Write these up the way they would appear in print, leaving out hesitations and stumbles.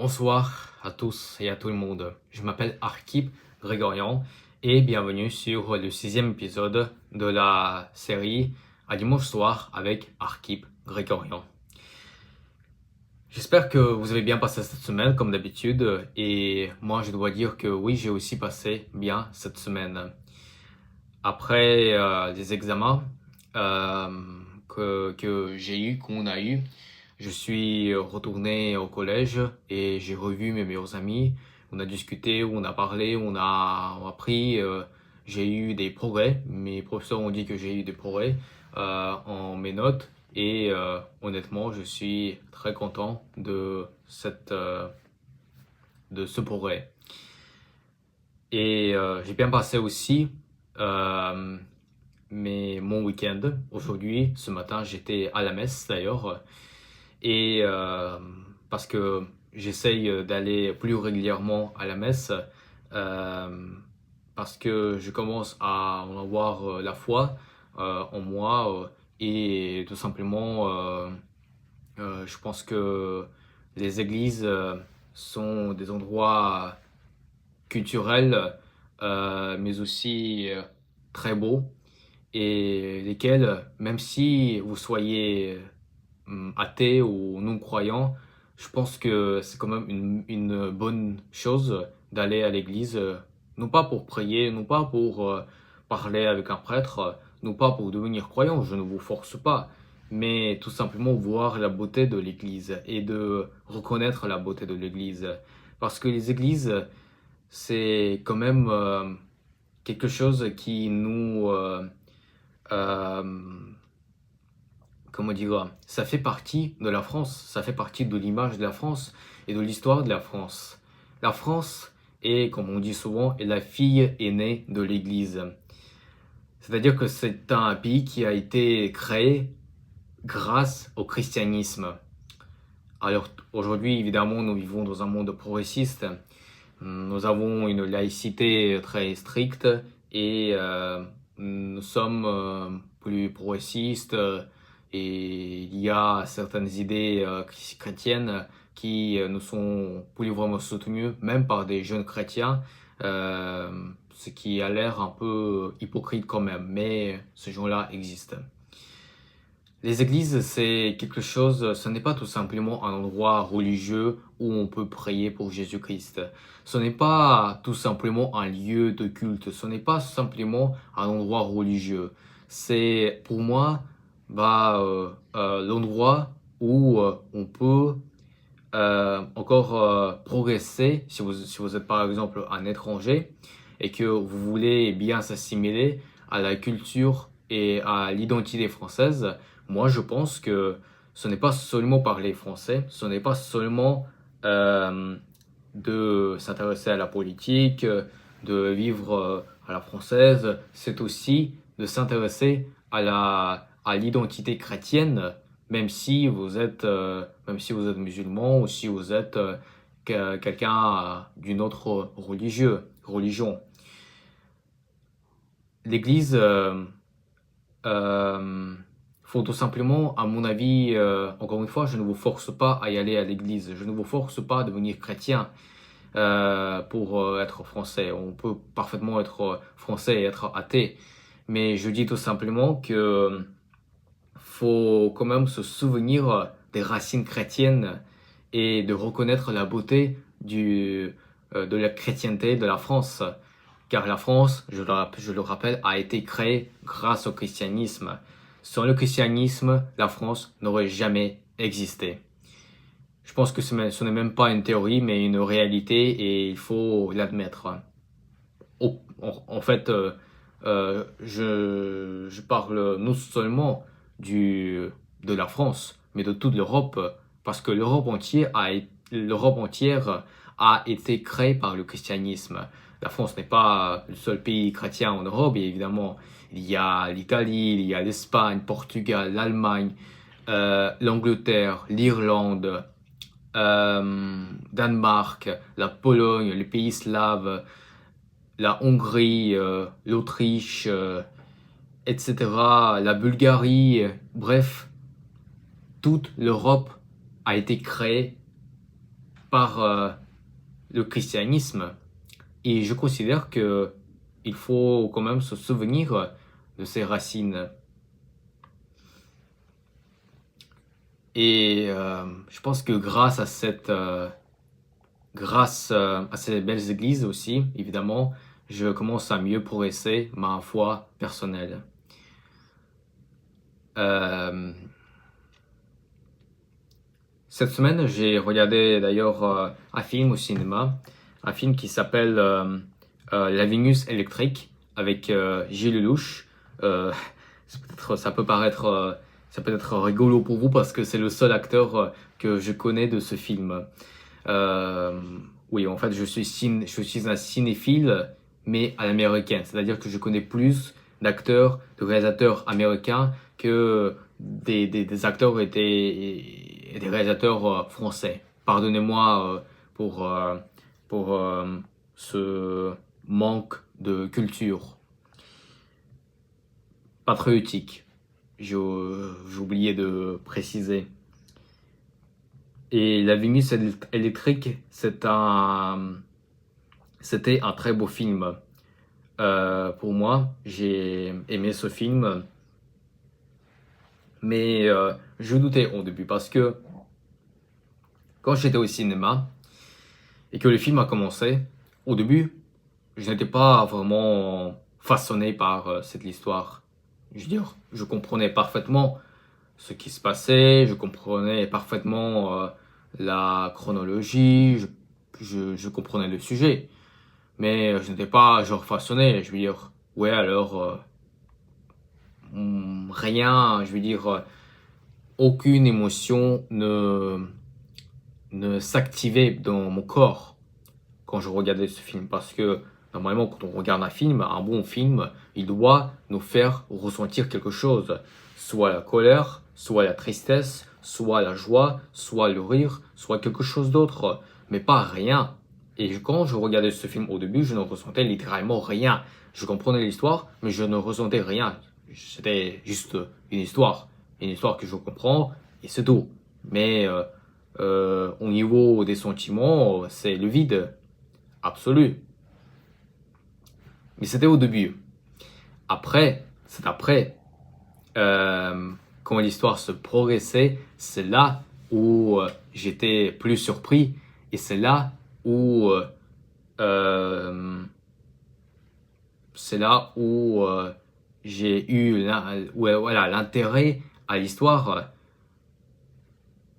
Bonsoir à tous et à tout le monde. Je m'appelle Arkhip Grégorian et bienvenue sur le 6e épisode de la série à dimanche soir avec Arkhip Grégorian. J'espère que vous avez bien passé cette semaine comme d'habitude et moi je dois dire que oui, j'ai aussi passé bien cette semaine. Après les examens que j'ai eu, qu'on a eu, je suis retourné au collège et j'ai revu mes meilleurs amis. On a discuté, on a parlé, on a appris. J'ai eu des progrès. Mes professeurs ont dit que j'ai eu des progrès en mes notes. Et honnêtement, je suis très content de ce progrès. Et j'ai bien passé aussi mon week-end. Aujourd'hui, ce matin, j'étais à la messe d'ailleurs. Et parce que j'essaye d'aller plus régulièrement à la messe, euh, parce que je commence à en avoir la foi en moi et tout simplement, je pense que les églises sont des endroits culturels, mais aussi très beaux et lesquels, même si vous soyez athée ou non-croyant, je pense que c'est quand même une bonne chose d'aller à l'église, non pas pour prier, non pas pour parler avec un prêtre, non pas pour devenir croyant, je ne vous force pas, mais tout simplement voir la beauté de l'église et de reconnaître la beauté de l'église. Parce que les églises, c'est quand même quelque chose qui nous... euh, comment dire, ça fait partie de la France, ça fait partie de l'image de la France et de l'histoire de la France. La France est, comme on dit souvent, est la fille aînée de l'Église. C'est-à-dire que c'est un pays qui a été créé grâce au christianisme. Alors aujourd'hui, évidemment, nous vivons dans un monde progressiste. Nous avons une laïcité très stricte et nous sommes plus progressistes et il y a certaines idées chrétiennes qui ne sont plus vraiment soutenues, même par des jeunes chrétiens, ce qui a l'air un peu hypocrite quand même, mais ces gens-là existent. Les églises, c'est quelque chose, ce n'est pas tout simplement un endroit religieux où on peut prier pour Jésus-Christ. Ce n'est pas tout simplement un lieu de culte. Ce n'est pas simplement un endroit religieux. C'est pour moi l'endroit où on peut encore progresser si vous êtes par exemple un étranger et que vous voulez bien s'assimiler à la culture et à l'identité française. Moi, je pense que ce n'est pas seulement parler français, ce n'est pas seulement euh, de s'intéresser à la politique, de vivre à la française, c'est aussi de s'intéresser à l'identité chrétienne, même si vous êtes musulman ou si vous êtes quelqu'un d'une autre religion. L'Église, euh, faut tout simplement, à mon avis, encore une fois, je ne vous force pas à y aller à l'église. Je ne vous force pas à devenir chrétien pour être français. On peut parfaitement être français et être athée. Mais je dis tout simplement que faut quand même se souvenir des racines chrétiennes et de reconnaître la beauté de la chrétienté de la France. Car la France, je le rappelle, a été créée grâce au christianisme. Sans le christianisme, la France n'aurait jamais existé. Je pense que ce n'est même pas une théorie, mais une réalité et il faut l'admettre. En fait, je parle non seulement de la France, mais de toute l'Europe, parce que l'Europe entière a été créée par le christianisme. La France n'est pas le seul pays chrétien en Europe, et évidemment, il y a l'Italie, il y a l'Espagne, Portugal, l'Allemagne, l'Angleterre, l'Irlande, Danemark, la Pologne, les pays slaves, la Hongrie, l'Autriche, etc., la Bulgarie, bref, toute l'Europe a été créée par le christianisme. Et je considère que il faut quand même se souvenir de ses racines. Et je pense que grâce à ces belles églises aussi, évidemment, je commence à mieux progresser ma foi personnelle. Cette semaine, j'ai regardé d'ailleurs un film au cinéma, un film qui s'appelle La Vénus électrique avec Gilles Lelouch. Ça peut être rigolo pour vous parce que c'est le seul acteur que je connais de ce film. Oui, en fait, je suis un cinéphile, mais à l'américaine. C'est-à-dire que je connais plus d'acteurs, de réalisateurs américains que des acteurs et des réalisateurs français. Pardonnez-moi pour ce manque de culture patriotique. J'ai oublié de préciser. Et La Vénus électrique, c'était un très beau film. Pour moi, j'ai aimé ce film. Mais je doutais au début parce que quand j'étais au cinéma et que le film a commencé, au début, je n'étais pas vraiment façonné par cette histoire. Je veux dire, je comprenais parfaitement ce qui se passait, je comprenais parfaitement la chronologie, je comprenais le sujet. Mais je n'étais pas genre façonné. Je veux dire, ouais, alors, rien, je veux dire, aucune émotion ne s'activait dans mon corps quand je regardais ce film. Parce que normalement, quand on regarde un bon film, il doit nous faire ressentir quelque chose. Soit la colère, soit la tristesse, soit la joie, soit le rire, soit quelque chose d'autre. Mais pas rien. Et quand je regardais ce film au début, je ne ressentais littéralement rien. Je comprenais l'histoire, mais je ne ressentais rien. C'était juste une histoire que je comprends, et c'est tout. Mais au niveau des sentiments, c'est le vide absolu. Mais c'était au début. C'est après, quand l'histoire se progressait, c'est là où j'étais plus surpris, et c'est là où j'ai eu l'intérêt à l'histoire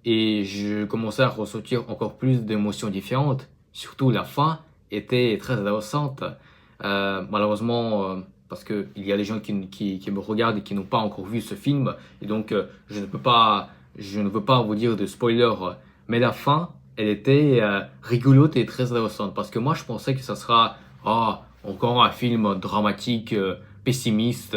et je commençais à ressentir encore plus d'émotions différentes. Surtout la fin était très intéressante. Malheureusement, parce qu'il y a des gens qui me regardent et qui n'ont pas encore vu ce film, et donc je ne veux pas vous dire de spoiler, mais la fin, elle était rigolote et très intéressante, parce que moi je pensais que ça sera encore un film dramatique, pessimiste.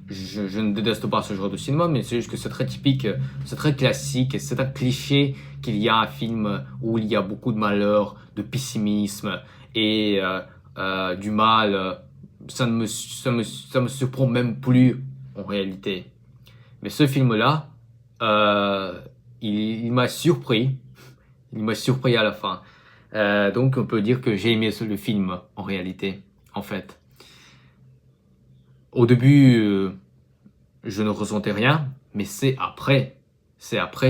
Je ne déteste pas ce genre de cinéma, mais c'est juste que c'est très typique, c'est très classique, c'est un cliché qu'il y a un film où il y a beaucoup de malheur, de pessimisme et du mal. Ça me surprend même plus en réalité. Mais ce film-là, il m'a surpris. Il m'a surpris à la fin. Donc on peut dire que j'ai aimé le film en réalité, en fait. Au début, je ne ressentais rien, mais c'est après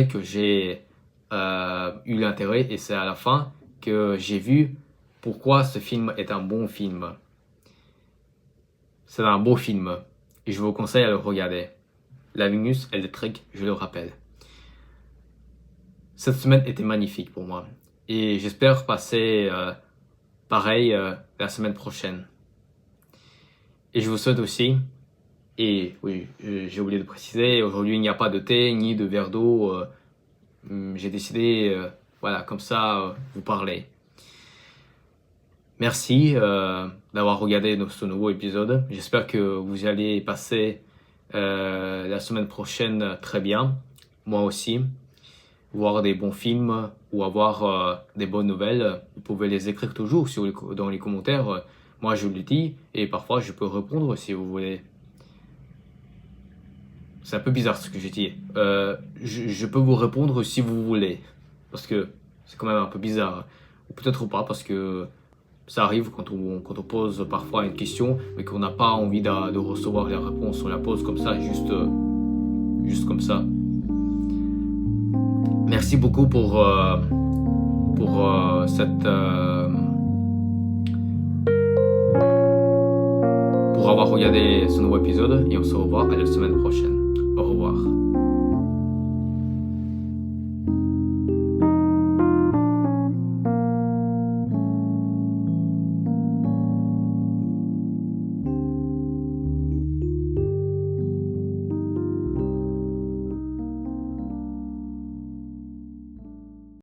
que j'ai eu l'intérêt, et c'est à la fin que j'ai vu pourquoi ce film est un bon film. C'est un beau film et je vous conseille à le regarder. La Vénus électrique, je le rappelle. Cette semaine était magnifique pour moi et j'espère passer pareil la semaine prochaine. Et je vous souhaite aussi, et oui, j'ai oublié de préciser, aujourd'hui il n'y a pas de thé ni de verre d'eau. J'ai décidé, voilà, comme ça, vous parler. Merci d'avoir regardé ce nouveau épisode. J'espère que vous allez passer la semaine prochaine très bien. Moi aussi. Voir des bons films ou avoir des bonnes nouvelles. Vous pouvez les écrire toujours dans les commentaires. Moi, je le dis et parfois, je peux répondre si vous voulez. C'est un peu bizarre ce que j'ai dit. Je peux vous répondre si vous voulez. parce que c'est quand même un peu bizarre. Ou peut-être pas, parce que ça arrive quand on pose parfois une question, mais qu'on n'a pas envie de recevoir les réponses. On la pose comme ça, juste comme ça. Merci beaucoup pour avoir regardé ce nouveau épisode et on se revoit à la semaine prochaine. Au revoir.